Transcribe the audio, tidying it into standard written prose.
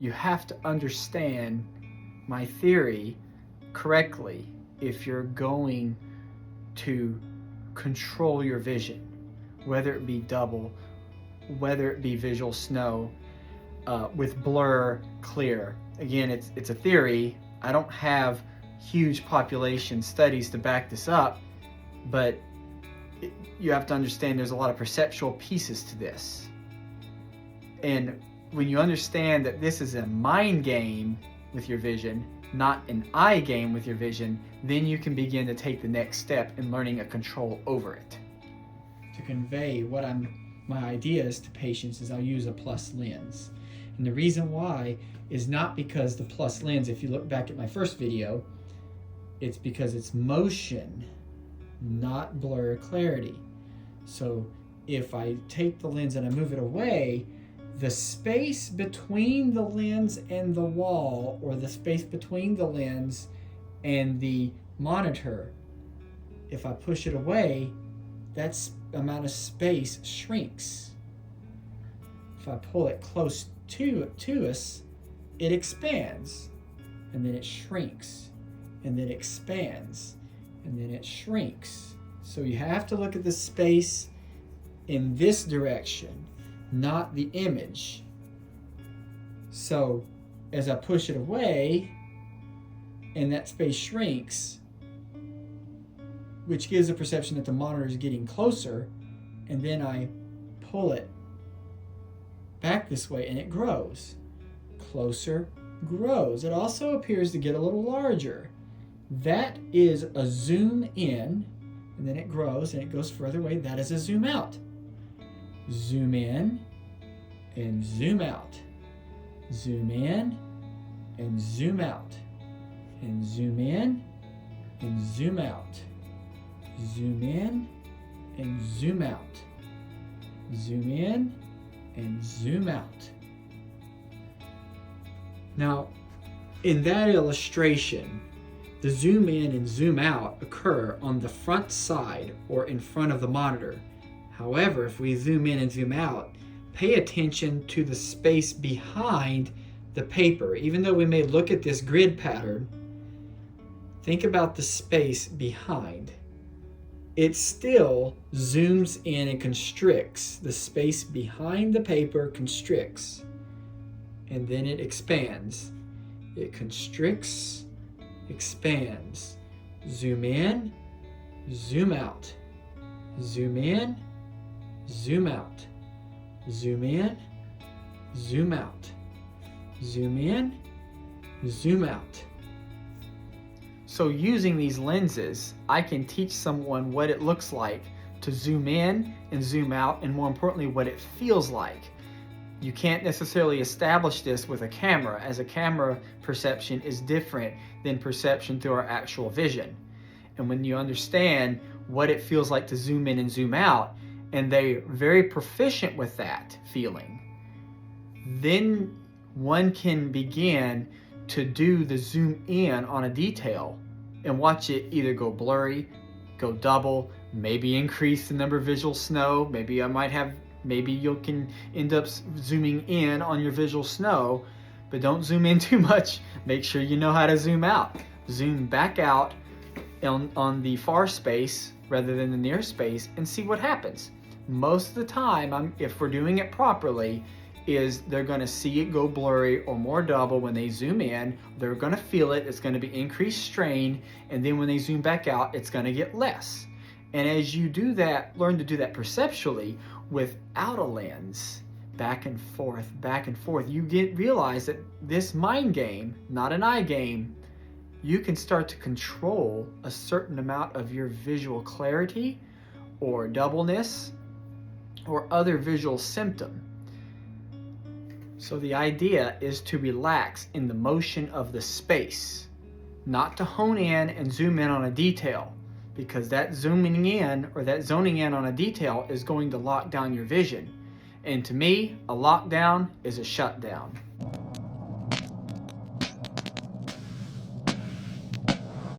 You have to understand my theory correctly if you're going to control your vision, whether it be double, whether it be visual snow, with blur, clear. Again, it's a theory. I don't have huge population studies to back this up, but you have to understand there's a lot of perceptual pieces to this. And when you understand that this is a mind game with your vision, not an eye game with your vision, then you can begin to take the next step in learning a control over it. To convey what my ideas to patients is I'll use a plus lens. And the reason why is not because the plus lens, if you look back at my first video, it's because it's motion, not blur clarity. So if I take the lens and I move it away, the space between the lens and the wall, or the space between the lens and the monitor, if I push it away, that amount of space shrinks. If I pull it close to us, it expands, and then it shrinks, and then expands, and then it shrinks. So you have to look at the space in this direction, not the image. So as I push it away and that space shrinks, which gives a perception that the monitor is getting closer, and then I pull it back this way and it grows. Closer, grows. It also appears to get a little larger. That is a zoom in, and then it grows and it goes further away. That is a zoom out. Zoom in and zoom out. Zoom in and zoom out. And zoom in and zoom out. Zoom in and zoom out. Zoom in and zoom out. Now, in that illustration, the zoom in and zoom out occur on the front side or in front of the monitor. However, if we zoom in and zoom out, pay attention to the space behind the paper. Even though we may look at this grid pattern, think about the space behind. It still zooms in and constricts. The space behind the paper constricts, and then it expands. It constricts, expands. Zoom in, zoom out. Zoom in, zoom out. Zoom in, zoom out. Zoom in, zoom out. So using these lenses, I can teach someone what it looks like to zoom in and zoom out, and more importantly, what it feels like. You can't necessarily establish this with a camera, as a camera perception is different than perception through our actual vision. And when you understand what it feels like to zoom in and zoom out, and they're very proficient with that feeling, then one can begin to do the zoom in on a detail and watch it either go blurry, go double, maybe increase the number of visual snow. Maybe you can end up zooming in on your visual snow, but don't zoom in too much. Make sure you know how to zoom out. Zoom back out on the far space rather than the near space and see what happens. Most of the time, if we're doing it properly, is they're going to see it go blurry or more double when they zoom in. They're going to feel it. It's going to be increased strain, and then when they zoom back out, it's going to get less. And as you do that, learn to do that perceptually without a lens, back and forth, you realize that this mind game, not an eye game, you can start to control a certain amount of your visual clarity or doubleness or other visual symptom. So the idea is to relax in the motion of the space, not to hone in and zoom in on a detail, because that zooming in or that zoning in on a detail is going to lock down your vision. And to me, a lockdown is a shutdown.